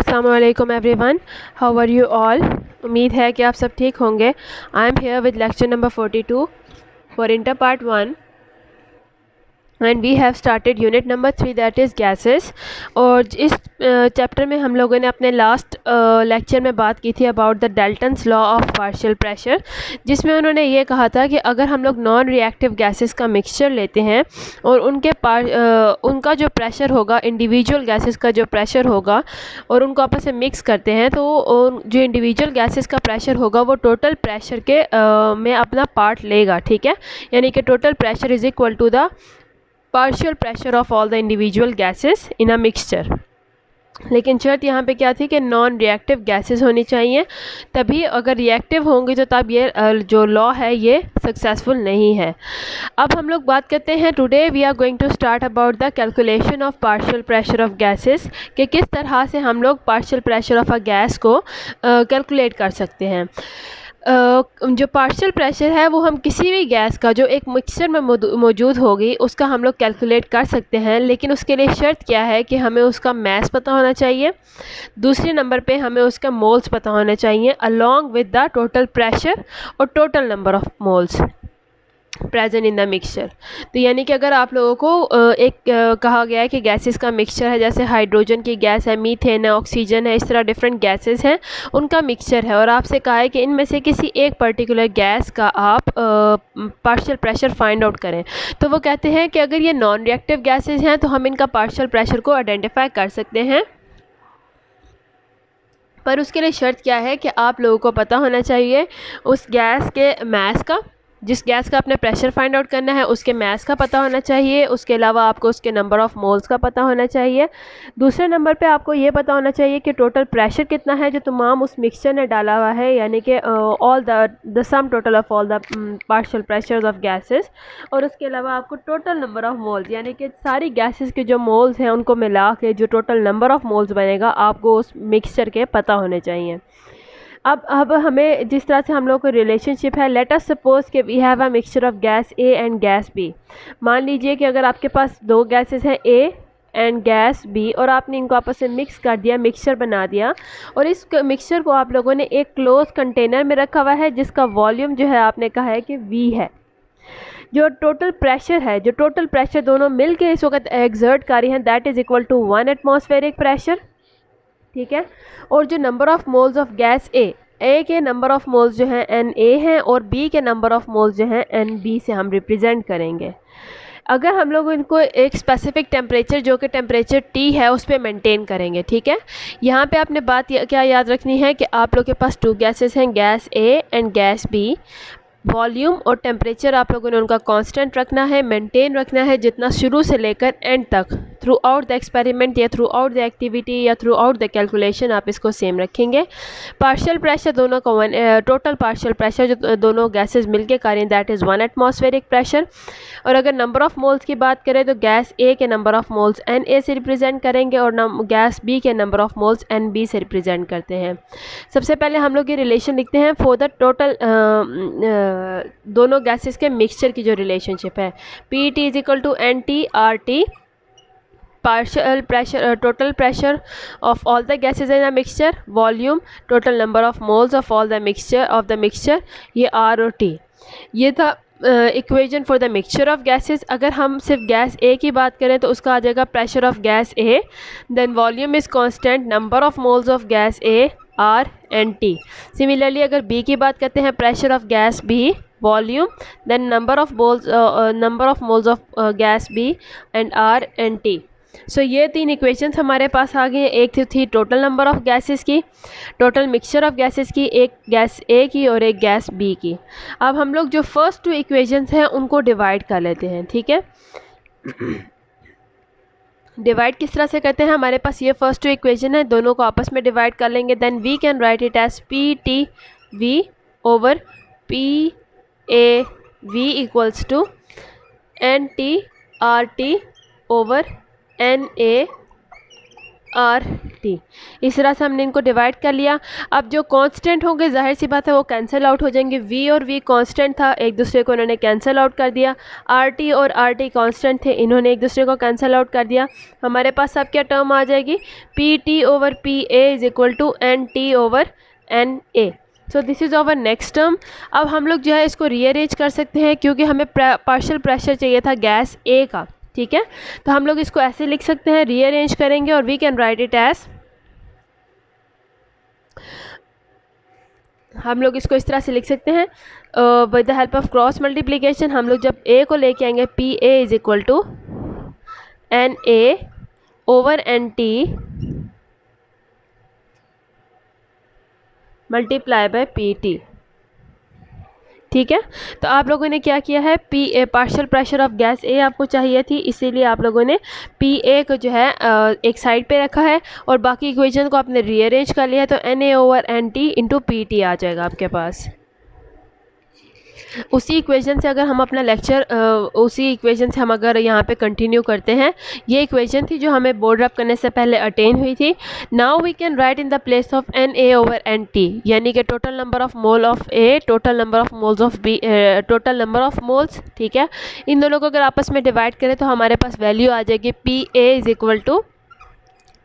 अस्सलाम वालेकुम everyone, how are you all. उम्मीद है कि आप सब ठीक होंगे। I am here with lecture number 42 for inter part 1 and we have started unit number 3 that is gases. और इस चैप्टर में हम लोगों ने अपने लास्ट लेक्चर में बात की थी about the Dalton's law of partial pressure, जिसमें उन्होंने ये कहा था कि अगर हम लोग नॉन रिएक्टिव गैसेस का मिक्सचर लेते हैं और उनका जो प्रेशर होगा, इंडिविजुअल गैसेस का जो प्रेशर होगा, और उनको आपस में मिक्स करते हैं तो जो इंडिविजुअल गैसेस का प्रेशर होगा वो टोटल प्रेशर के में अपना पार्ट लेगा। ठीक है, यानी कि total pressure is equal to the partial pressure of all the individual gases in a mixture. लेकिन शर्त यहाँ पे क्या थी कि नॉन रिएक्टिव गैसेस होनी चाहिए, तभी अगर रिएक्टिव होंगी तो तब ये जो लॉ है ये सक्सेसफुल नहीं है। अब हम लोग बात करते हैं, today we are going to start about the calculation of partial pressure of gases, कि किस तरह से हम लोग partial pressure of a gas को कैलकुलेट कर सकते हैं। जो पार्शियल प्रेशर है वो हम किसी भी गैस का जो एक मिक्सचर में मौजूद होगी उसका हम लोग कैलकुलेट कर सकते हैं, लेकिन उसके लिए शर्त क्या है कि हमें उसका मास पता होना चाहिए। दूसरे नंबर पे हमें उसका मोल्स पता होना चाहिए along with the total pressure और total number of moles present in the mixture. तो यानी कि अगर आप लोगों को कहा गया है कि गैसेस का मिक्सचर है, जैसे हाइड्रोजन की गैस है, मीथेन है, ऑक्सीजन है, इस तरह डिफरेंट गैसेस हैं, उनका मिक्सचर है, और आपसे कहा है कि इनमें से किसी एक पर्टिकुलर गैस का आप पार्शियल प्रेशर फाइंड आउट करें, तो वो कहते हैं कि अगर ये नॉन रिएक्टिव गैसेस हैं तो हम इनका पार्शियल प्रेशर को आइडेंटिफाई कर सकते हैं। पर उसके लिए शर्त क्या है कि आप लोगों को पता होना चाहिए उस गैस के मास का, जिस गैस का आपने प्रेशर फाइंड आउट करना है उसके मास का पता होना चाहिए। उसके अलावा आपको उसके नंबर ऑफ़ मोल्स का पता होना चाहिए। दूसरे नंबर पे आपको ये पता होना चाहिए कि टोटल प्रेशर कितना है जो तमाम उस मिक्सचर ने डाला हुआ है, यानी कि all the sum total of all the partial pressures of gases. और उसके अलावा आपको टोटल नंबर ऑफ़ मोल्स, यानी कि सारी गैसेस के जो मोल्स हैं उनको मिला के जो टोटल नंबर ऑफ़ मोल्स बनेगा आपको उस मिक्सचर के पता होने चाहिए। अब हमें जिस तरह से हम लोग को रिलेशनशिप है, लेट अस सपोज कि we have a mixture of gas A and gas B. मान लीजिए कि अगर आपके पास दो गैसेस हैं ए एंड गैस बी, और आपने इनको आपस में मिक्स कर दिया, मिक्सचर बना दिया, और इस मिक्सचर को आप लोगों ने एक क्लोज कंटेनर में रखा हुआ है जिसका वॉल्यूम जो है आपने कहा है कि वी है। जो टोटल प्रेशर है, जो टोटल प्रेशर दोनों मिल के इस वक्त एग्जर्ट कर रही हैं, that is equal to 1 atmospheric pressure. ठीक है, और जो number of moles of gas A के नंबर ऑफ़ मोल्स जो हैं एन ए हैं, और बी के नंबर ऑफ़ मोल्स जो हैं एन बी से हम रिप्रेजेंट करेंगे। अगर हम लोग इनको एक स्पेसिफिक टेम्परेचर जो कि टेम्परेचर टी है उस पर मेंटेन करेंगे। ठीक है, यहाँ पे आपने बात क्या याद रखनी है कि आप लोग के पास टू गैसेस हैं, gas A and gas B. Volume और टेम्परेचर आप लोगों ने उनका कांस्टेंट रखना है, मेंटेन रखना है, जितना शुरू से लेकर एंड तक थ्रू आउट द एक्सपेरिमेंट या थ्रू आउट द एक्टिविटी या थ्रू आउट द कैलकुलेशन आप इसको सेम रखेंगे। पार्शियल प्रेशर दोनों का टोटल पार्शियल प्रेशर जो दोनों गैसेस मिलके करें दैट इज़ 1 एटमॉस्फेरिक प्रेशर। और अगर नंबर ऑफ़ मोल्स की बात करें तो गैस ए के number of moles n A से रिप्रेजेंट करेंगे, और गैस बी के number of moles n B से रिप्रेजेंट करते हैं। सबसे पहले हम लोग ये रिलेशन लिखते हैं फॉर द टोटल दोनों गैसेस के मिक्सचर की जो रिलेशनशिप है, P T is equal to n T R T, partial pressure total pressure of all the gases in a mixture, volume, total number of moles of all the mixture, ये R और T. ये था equation for the mixture of gases. अगर हम सिर्फ gas ए की बात करें तो उसका आ जाएगा pressure of gas A, then volume is constant, number of moles of gas A R and T. Similarly अगर बी की बात करते हैं, pressure of gas B, volume, then number of moles of gas B and R and T. So ये तीन equations हमारे पास आ गई हैं। एक थी टोटल नंबर ऑफ़ गैसेस की, टोटल मिक्सचर ऑफ गैसेस की, एक गैस ए की और एक गैस बी की। अब हम लोग जो फर्स्ट टू इक्वेशंस हैं उनको डिवाइड कर लेते हैं। ठीक है, डिवाइड किस तरह से करते हैं, हमारे पास ये फर्स्ट टू इक्वेशन है, दोनों को आपस में डिवाइड कर लेंगे। Then we can write it as P T V over P A V equals to n T R T over n A R T. इस तरह से हमने इनको डिवाइड कर लिया। अब जो कांस्टेंट होंगे जाहिर सी बात है वो कैंसिल आउट हो जाएंगे। वी और वी कांस्टेंट था, एक दूसरे को इन्होंने कैंसिल आउट कर दिया। आर टी और आर टी कांस्टेंट थे, इन्होंने एक दूसरे को कैंसिल आउट कर दिया। हमारे पास अब क्या टर्म आ जाएगी, P T over P A is equal to n T over n A. So this is our next term. अब हम लोग जो है इसको रीअरेंज कर सकते हैं क्योंकि हमें पार्शियल प्रेशर चाहिए था गैस ए का, ठीक है। तो हम लोग इसको ऐसे लिख सकते हैं, रीअरेंज करेंगे और we can write it as, हम लोग इसको इस तरह से लिख सकते हैं with the help of cross multiplication. हम लोग जब ए को लेके आएंगे, P A is equal to N A over N T multiply by P T, ठीक है। तो आप लोगों ने क्या किया है, P A partial pressure of gas A आपको चाहिए थी, इसीलिए आप लोगों ने पी ए को जो है एक साइड पे रखा है और बाकी इक्वेशन को आपने रीअरेंज कर लिया है। तो N A over N T into P T आ जाएगा आपके पास। उसी इक्वेशन से अगर हम अपना लेक्चर उसी इक्वेशन से हम अगर यहाँ पे कंटिन्यू करते हैं, ये इक्वेशन थी जो हमें बोर्ड रब करने से पहले अटेन हुई थी। Now we can write in the place of n A over N T, यानी कि total number of mole of A, total number of moles of B, total number of moles, ठीक है। इन दोनों को अगर आपस में डिवाइड करें तो हमारे पास वैल्यू आ जाएगी P A is equal to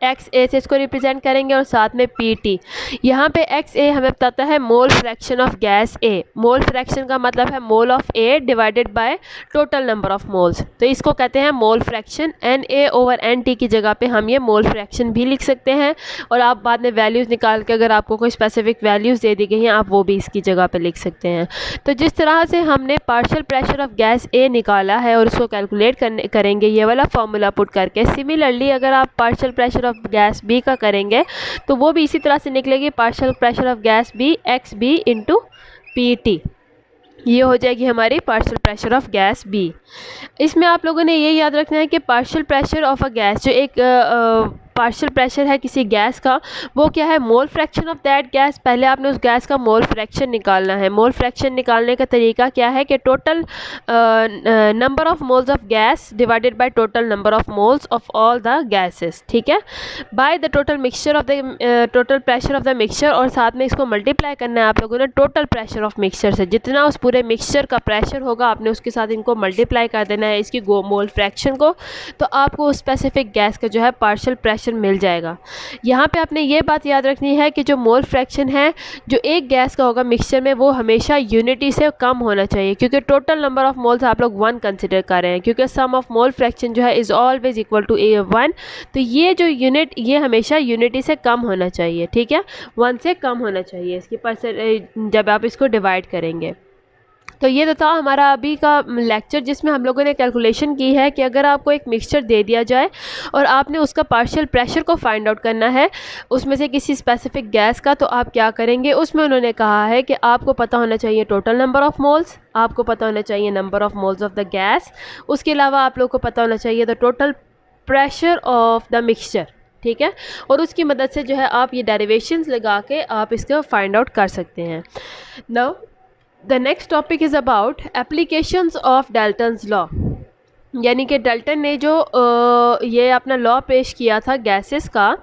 X A से इसको रिप्रेजेंट करेंगे और साथ में पी टी। यहाँ पे एक्स ए हमें बताता है mole fraction of gas A. Mole fraction का मतलब है mole of A divided by total number of moles, तो इसको कहते हैं mole fraction. N A over N T की जगह पे हम ये मोल फ्रैक्शन भी लिख सकते हैं और आप बाद में वैल्यूज़ निकाल के अगर आपको कोई स्पेसिफिक वैल्यूज़ दे दी गई हैं आप वो भी इसकी जगह पर लिख सकते हैं। तो जिस तरह से हमने पार्शियल प्रेशर ऑफ गैस ए निकाला है और उसको कैलकुलेट करेंगे ये वाला फार्मूला पुट करके, सिमिलरली अगर आप पार्शियल प्रेशर गैस बी का करेंगे तो वो भी इसी तरह से निकलेगी, partial pressure of gas B X B into P T. ये हो जाएगी हमारी partial pressure of gas B. इसमें आप लोगों ने ये याद रखना है कि partial pressure of a gas, जो एक पार्शियल प्रेशर है किसी गैस का, वो क्या है, mole fraction of that gas. पहले आपने उस गैस का मोल फ्रैक्शन निकालना है। मोल फ्रैक्शन निकालने का तरीका क्या है कि total number of moles of gas divided by total number of moles of all the gases, ठीक है, by the total mixture of the total pressure of the mixture, और साथ में इसको मल्टीप्लाई करना है आप लोगों ने टोटल प्रेशर ऑफ मिक्सचर से। जितना उस पूरे मिक्सचर का प्रेशर होगा आपने उसके साथ इनको मल्टीप्लाई कर देना है इसकी मोल फ्रैक्शन को, तो आपको उस स्पेसिफिक गैस का जो है पार्शियल प्रेशर मिल जाएगा। यहाँ पे आपने ये बात याद रखनी है कि जो मोल फ्रैक्शन है जो एक गैस का होगा मिक्सचर में, वो हमेशा यूनिटी से कम होना चाहिए, क्योंकि टोटल नंबर ऑफ मोल्स आप लोग 1 कंसिडर कर रहे हैं, क्योंकि सम ऑफ मोल फ्रैक्शन जो है इज़ ऑलवेज इक्वल टू 1। तो ये जो यूनिट, ये हमेशा यूनिटी से कम होना चाहिए, ठीक है, 1 से कम होना चाहिए इसकी परसेंट जब आप इसको डिवाइड करेंगे। तो ये तो था हमारा अभी का लेक्चर जिसमें हम लोगों ने कैलकुलेशन की है कि अगर आपको एक मिक्सचर दे दिया जाए और आपने उसका पार्शियल प्रेशर को फाइंड आउट करना है उसमें से किसी स्पेसिफिक गैस का, तो आप क्या करेंगे। उसमें उन्होंने कहा है कि आपको पता होना चाहिए टोटल नंबर ऑफ मोल्स, आपको पता होना चाहिए number of moles of the gas, उसके अलावा आप लोग को पता होना चाहिए the total pressure of the mixture, ठीक है, और उसकी मदद से जो है आप ये डेरिवेशंस लगा के आप इसको फाइंड आउट कर सकते हैं। Now the next topic is about applications of Dalton's law, यानी कि डाल्टन ने जो ये अपना लॉ पेश किया था गैसेस का,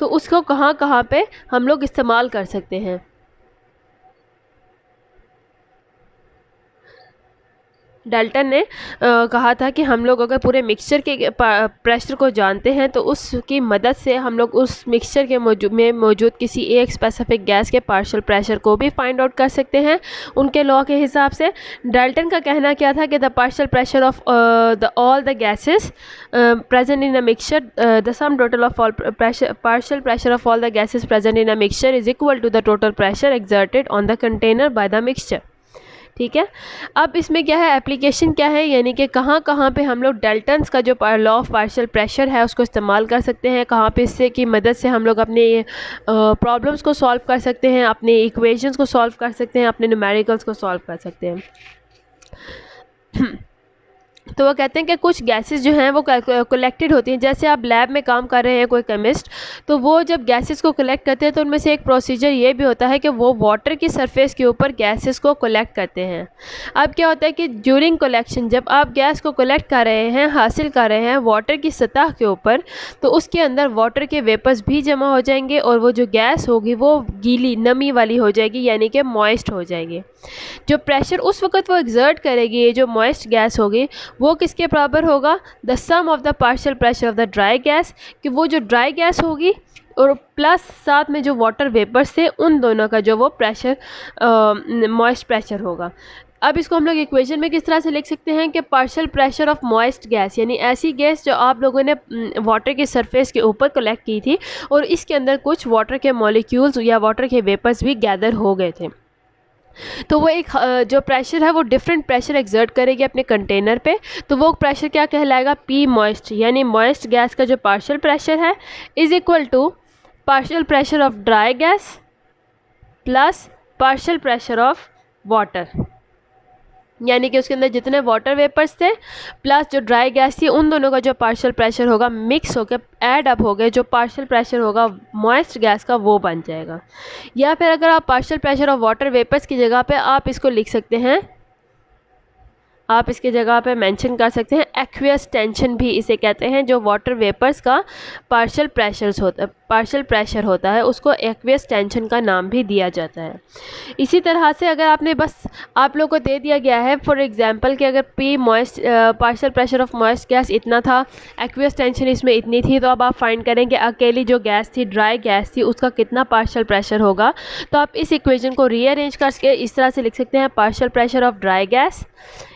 तो उसको कहाँ कहाँ पे हम लोग इस्तेमाल कर सकते हैं। डाल्टन ने कहा था कि हम लोग अगर पूरे मिक्सचर के प्रेशर को जानते हैं तो उसकी मदद से हम लोग उस मिक्सचर के में मौजूद किसी एक स्पेसिफिक गैस के पार्शियल प्रेशर को भी फाइंड आउट कर सकते हैं उनके लॉ के हिसाब से। डाल्टन का कहना क्या था कि the partial pressure of the all the gases present in a mixture, the sum total of all partial pressure of all the gases present in a mixture is equal to the total pressure exerted on the container by the mixture, ठीक है। अब इसमें क्या है, application क्या है, यानी कि कहाँ कहाँ पे हम लोग डाल्टन्स का जो लॉ ऑफ पार्शियल प्रेशर है उसको इस्तेमाल कर सकते हैं, कहाँ पे इससे की मदद से हम लोग अपने प्रॉब्लम्स को सॉल्व कर सकते हैं, अपने इक्वेशंस को सॉल्व कर सकते हैं, अपने न्यूमेरिकल्स को सॉल्व कर सकते हैं। तो वो कहते हैं कि कुछ गैसेस जो हैं वो कलेक्टेड होती हैं। जैसे आप लैब में काम कर रहे हैं कोई केमिस्ट, तो वो जब गैसेस को कलेक्ट करते हैं तो उनमें से एक प्रोसीजर ये भी होता है कि वो वाटर की सरफेस के ऊपर गैसेस को कलेक्ट करते हैं। अब क्या होता है कि ड्यूरिंग कलेक्शन, जब आप गैस को कलेक्ट कर रहे हैं, हासिल कर रहे हैं वाटर की सतह के ऊपर, तो उसके अंदर वाटर के वेपर्स भी जमा हो जाएंगे और वो जो गैस होगी वो गीली नमी वाली हो जाएगी, यानी कि मॉइस्ट हो जाएगी। जो प्रेशर उस वक्त वो एग्जर्ट करेगी, ये जो मॉइस्ट गैस होगी, वो किसके बराबर होगा? The sum of the partial pressure of the dry gas, कि वो जो ड्राई गैस होगी और प्लस साथ में जो वाटर वेपर्स थे, उन दोनों का जो वो प्रेशर मॉइस्ट प्रेशर होगा। अब इसको हम लोग इक्वेशन में किस तरह से लिख सकते हैं कि partial pressure of moist gas, यानी ऐसी गैस जो आप लोगों ने वाटर के सरफेस के ऊपर कलेक्ट की थी और इसके अंदर कुछ वाटर के मॉलिक्यूल्स या वाटर के वेपर्स भी गैदर हो गए थे, तो वो एक जो प्रेशर है वो डिफरेंट प्रेशर एक्सर्ट करेगी अपने कंटेनर पे। तो वो प्रेशर क्या कहलाएगा? पी मॉइस्ट, यानी मॉइस्ट गैस का जो पार्शियल प्रेशर है is equal to partial pressure of dry gas plus partial pressure of water, यानी कि उसके अंदर जितने वाटर वेपर्स थे प्लस जो ड्राई गैस थी, उन दोनों का जो पार्शियल प्रेशर होगा मिक्स होकर ऐड अप हो गए, जो पार्शियल प्रेशर होगा मॉइस्ट गैस का वो बन जाएगा। या फिर अगर आप partial pressure of water vapours की जगह पे आप इसको लिख सकते हैं, आप इसके जगह पे मेंशन कर सकते हैं एक्वियस टेंशन भी इसे कहते हैं। जो वाटर वेपर्स का पार्शियल प्रेशर होता है उसको एक्वियस टेंशन का नाम भी दिया जाता है। इसी तरह से अगर आपने बस आप लोगों को दे दिया गया है फॉर एग्जांपल कि अगर P moist partial pressure of moist gas इतना था, एक्वियस टेंशन इसमें इतनी थी, तो अब आप फाइंड करें कि अकेली जो गैस थी, ड्राई गैस थी, उसका कितना पार्शियल प्रेशर होगा। तो आप इस इक्वेशन को रीअरेंज करके इस तरह से लिख सकते हैं, partial pressure of dry gas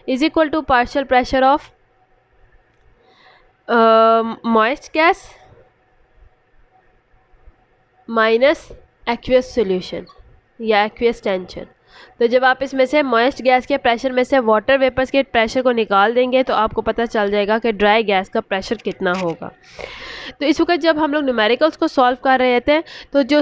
is equal to partial pressure of moist gas minus aqueous solution या aqueous tension। तो जब आप इसमें से मॉइस्ट गैस के प्रेशर में से वाटर वेपर्स के प्रेशर को निकाल देंगे तो आपको पता चल जाएगा कि ड्राई गैस का प्रेशर कितना होगा। तो इस वक्त जब हम लोग न्यूमेरिकल्स को सॉल्व कर रहे थे तो जो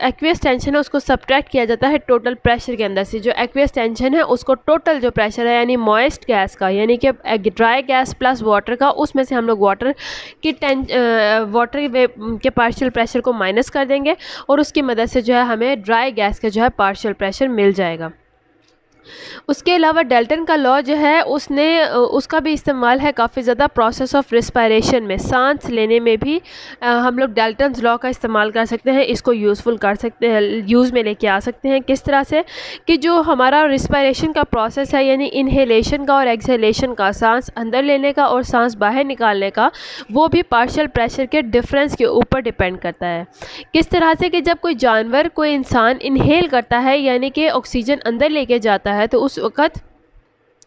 एक्वियस टेंशन है उसको सब्ट्रैक्ट किया जाता है टोटल प्रेशर के अंदर से। जो एक्वियस टेंशन है उसको टोटल जो प्रेशर है यानी मॉइस्ट गैस का, यानी कि ड्राई गैस प्लस वाटर का, उसमें से हम लोग वाटर के पार्शियल प्रेशर को माइनस कर देंगे और उसकी मदद से जो है हमें ड्राई गैस का जो है पार्शियल प्रेशर मिल जाएगा। उसके अलावा डेल्टन का लॉ जो है उसका भी इस्तेमाल है काफ़ी ज़्यादा प्रोसेस ऑफ रिस्पायरेशन में, सांस लेने में भी हम लोग डेल्टन लॉ का इस्तेमाल कर सकते हैं। इसको यूज़फुल कर सकते हैं, यूज़ में लेके आ सकते हैं। किस तरह से कि जो हमारा रिस्पायरेशन का प्रोसेस है यानी इनहेलेशन का और एक्सहेलेशन का, सांस अंदर लेने का और सांस बाहर निकालने का, वो भी पार्शियल प्रेशर के डिफरेंस के ऊपर डिपेंड करता है। किस तरह से कि जब कोई जानवर, कोई इंसान इनहेल करता है यानी कि ऑक्सीजन अंदर लेके जाता है, तो उस वक़्त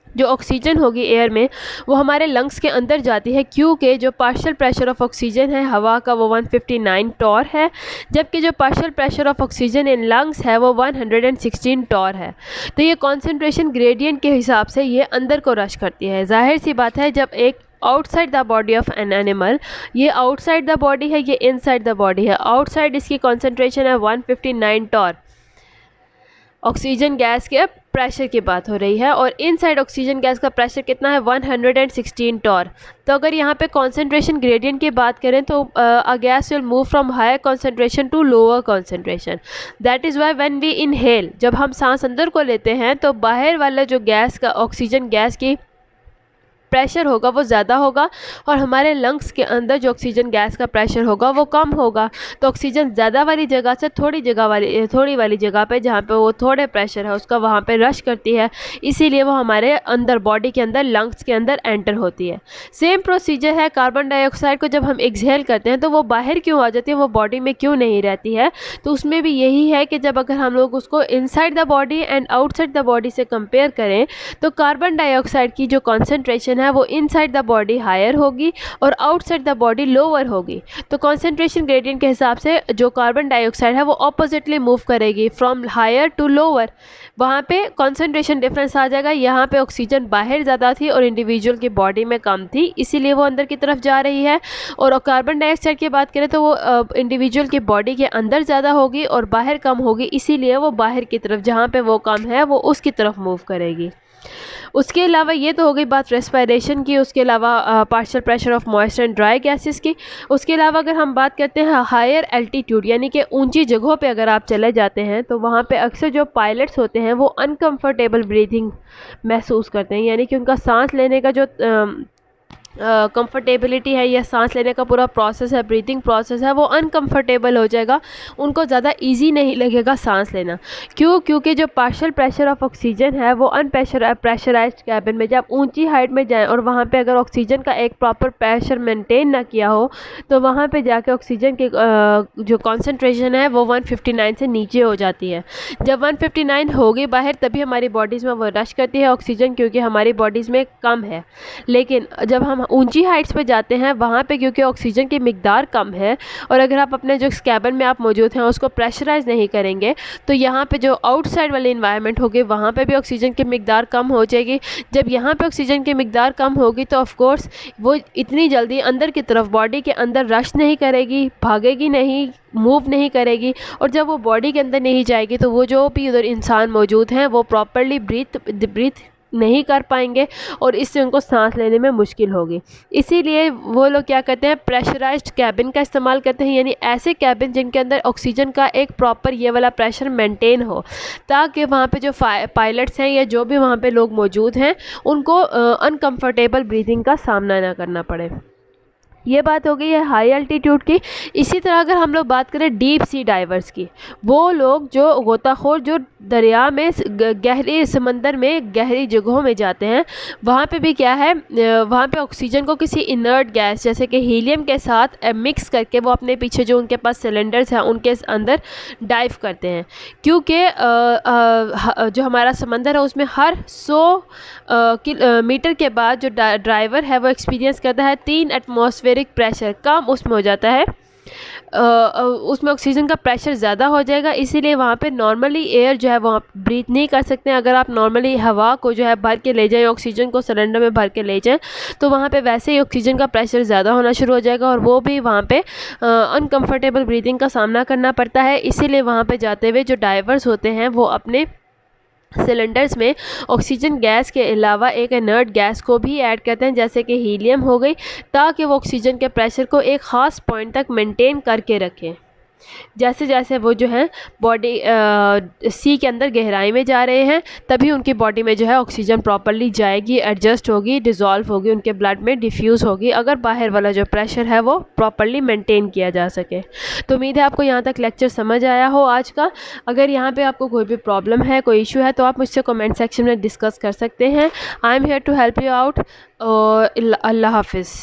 जो ऑक्सीजन होगी एयर में वो हमारे लंग्स के अंदर जाती है, क्योंकि जो पार्शियल प्रेशर ऑफ ऑक्सीजन है हवा का वो 159 टॉर है, जबकि जो partial pressure of oxygen in lungs है वो 116 टॉर है। तो ये कॉन्सेंट्रेशन ग्रेडियंट के हिसाब से ये अंदर को रश करती है। जाहिर सी बात है जब एक outside the body of an animal, ये आउटसाइड द बॉडी है, ये इनसाइड द बॉडी है। आउटसाइड इसकी कॉन्सेंट्रेशन है 159 टॉर, ऑक्सीजन गैस के प्रेशर की बात हो रही है, और इनसाइड ऑक्सीजन गैस का प्रेशर कितना है 116 टॉर। तो अगर यहाँ पे कॉन्सेंट्रेशन ग्रेडियंट की बात करें तो a gas will move from higher concentration to lower concentration. That is why when we inhale, जब हम सांस अंदर को लेते हैं तो बाहर वाला जो गैस का ऑक्सीजन गैस की प्रेशर होगा वो ज़्यादा होगा और हमारे लंग्स के अंदर जो ऑक्सीजन गैस का प्रेशर होगा वो कम होगा। तो ऑक्सीजन ज़्यादा वाली जगह से थोड़ी वाली जगह पे जहाँ पे वो थोड़े प्रेशर है उसका वहाँ पे रश करती है, इसीलिए वो हमारे अंदर बॉडी के अंदर लंग्स के अंदर एंटर होती है। सेम प्रोसीजर है कार्बन डाइऑक्साइड को जब हम एक्सहेल करते हैं तो वो बाहर क्यों आ जाती है, वो बॉडी में क्यों नहीं रहती है। तो उसमें भी यही है कि जब अगर हम लोग उसको inside the body and outside the body से कंपेयर करें तो कार्बन डाइऑक्साइड की जो कॉन्सेंट्रेशन है वो इनसाइड द बॉडी हायर होगी और आउटसाइड द बॉडी लोअर होगी। तो कॉन्सेंट्रेशन ग्रेडियंट के हिसाब से जो कार्बन डाइऑक्साइड है वो ऑपोजिटली मूव करेगी फ्रॉम हायर टू लोअर, वहाँ पे कॉन्सेंट्रेशन डिफरेंस आ जाएगा। यहाँ पे ऑक्सीजन बाहर ज़्यादा थी और इंडिविजुअल की बॉडी में कम थी, इसीलिए वो अंदर की तरफ जा रही है। और कार्बन डाइऑक्साइड की बात करें तो वो इंडिविजुअल की बॉडी के अंदर ज़्यादा होगी और बाहर कम होगी, इसीलिए वो बाहर की तरफ जहाँ पे वो कम है वो उसकी तरफ मूव करेगी। उसके अलावा ये तो हो गई बात रेस्पिरेशन की, उसके अलावा partial pressure of moisture and dry gases की। उसके अलावा अगर हम बात करते हैं हायर एल्टीट्यूड यानी कि ऊंची जगहों पे अगर आप चले जाते हैं तो वहाँ पे अक्सर जो पायलट्स होते हैं वो अनकंफर्टेबल ब्रीथिंग महसूस करते हैं, यानी कि उनका सांस लेने का जो कंफर्टेबिलिटी है या सांस लेने का पूरा प्रोसेस है, ब्रीथिंग प्रोसेस है, वो अनकंफर्टेबल हो जाएगा, उनको ज़्यादा इजी नहीं लगेगा सांस लेना। क्यों? क्योंकि जो पार्शियल प्रेशर ऑफ ऑक्सीजन है वो प्रेशराइज्ड कैबिन में जब ऊंची हाइट में जाएं और वहाँ पे अगर ऑक्सीजन का एक प्रॉपर प्रेशर मेंटेन ना किया हो तो वहाँ पे जाके ऑक्सीजन की जो कॉन्सेंट्रेशन है वो 159 से नीचे हो जाती है। जब 159 होगी बाहर तभी हमारी बॉडीज़ में वो रश करती है ऑक्सीजन, क्योंकि हमारी बॉडीज़ में कम है। लेकिन जब हम ऊंची हाइट्स पे जाते हैं वहाँ पे क्योंकि ऑक्सीजन की मिकदार कम है और अगर आप अपने जो कैबिन में आप मौजूद हैं उसको प्रेशराइज नहीं करेंगे तो यहाँ पे जो आउटसाइड वाली इन्वायरमेंट होगी वहाँ पे भी ऑक्सीजन की मिकदार कम हो जाएगी। जब यहाँ पे ऑक्सीजन की मिकदार कम होगी तो ऑफकोर्स वो इतनी जल्दी अंदर की तरफ बॉडी के अंदर रश नहीं करेगी, भागेगी नहीं, मूव नहीं करेगी, और जब वो बॉडी के अंदर नहीं जाएगी तो वो जो भी उधर इंसान मौजूद हैं वो प्रॉपरली ब्रीथ नहीं कर पाएंगे और इससे उनको सांस लेने में मुश्किल होगी। इसीलिए वो लोग क्या करते हैं, प्रेशराइज्ड कैबिन का इस्तेमाल करते हैं, यानी ऐसे कैबिन जिनके अंदर ऑक्सीजन का एक प्रॉपर ये वाला प्रेशर मेंटेन हो, ताकि वहाँ पे जो पायलट्स हैं या जो भी वहाँ पे लोग मौजूद हैं उनको अनकंफर्टेबल ब्रीथिंग का सामना ना करना पड़े। ये बात हो गई है हाई एल्टीट्यूड की। इसी तरह अगर हम लोग बात करें डीप सी डाइवर्स की, वो लोग जो गोताखोर जो दरिया में गहरे समंदर में गहरी जगहों में जाते हैं, वहाँ पे भी क्या है, वहाँ पे ऑक्सीजन को किसी इनर्ट गैस जैसे कि हीलियम के साथ मिक्स करके वो अपने पीछे जो उनके पास सिलेंडर्स हैं उनके अंदर डाइव करते हैं। क्योंकि जो हमारा समंदर है उसमें हर 100 मीटर के बाद जो ड्राइवर है वो एक्सपीरियंस करता है 3 एटमॉस्फेरिक प्रेशर कम उसमें हो जाता है, उसमें ऑक्सीजन का प्रेशर ज़्यादा हो जाएगा, इसीलिए वहाँ पे नॉर्मली एयर जो है वो आप ब्रीथ नहीं कर सकते हैं। अगर आप नॉर्मली हवा को जो है भर के ले जाएं, ऑक्सीजन को सिलेंडर में भर के ले जाएं, तो वहाँ पे वैसे ही ऑक्सीजन का प्रेशर ज़्यादा होना शुरू हो जाएगा और वो भी वहाँ पे अनकम्फर्टेबल ब्रीथिंग का सामना करना पड़ता है। इसीलिए वहाँ पे जाते हुए जो डाइवर्स होते हैं वो अपने सिलेंडर्स में ऑक्सीजन गैस के अलावा एक इनर्ट गैस को भी ऐड करते हैं जैसे कि हीलियम हो गई, ताकि वो ऑक्सीजन के प्रेशर को एक ख़ास पॉइंट तक मेंटेन करके रखें। जैसे जैसे वो जो है बॉडी सी के अंदर गहराई में जा रहे हैं तभी उनकी बॉडी में जो है ऑक्सीजन प्रॉपरली जाएगी, एडजस्ट होगी, डिज़ोल्व होगी, उनके ब्लड में डिफ्यूज़ होगी, अगर बाहर वाला जो प्रेशर है वो प्रॉपरली मेंटेन किया जा सके। तो उम्मीद है आपको यहाँ तक लेक्चर समझ आया हो आज का। अगर यहाँ पे आपको कोई भी प्रॉब्लम है, कोई इशू है, तो आप मुझसे कमेंट सेक्शन में डिस्कस कर सकते हैं। I am here to help you out. अल्लाह हाफिज़।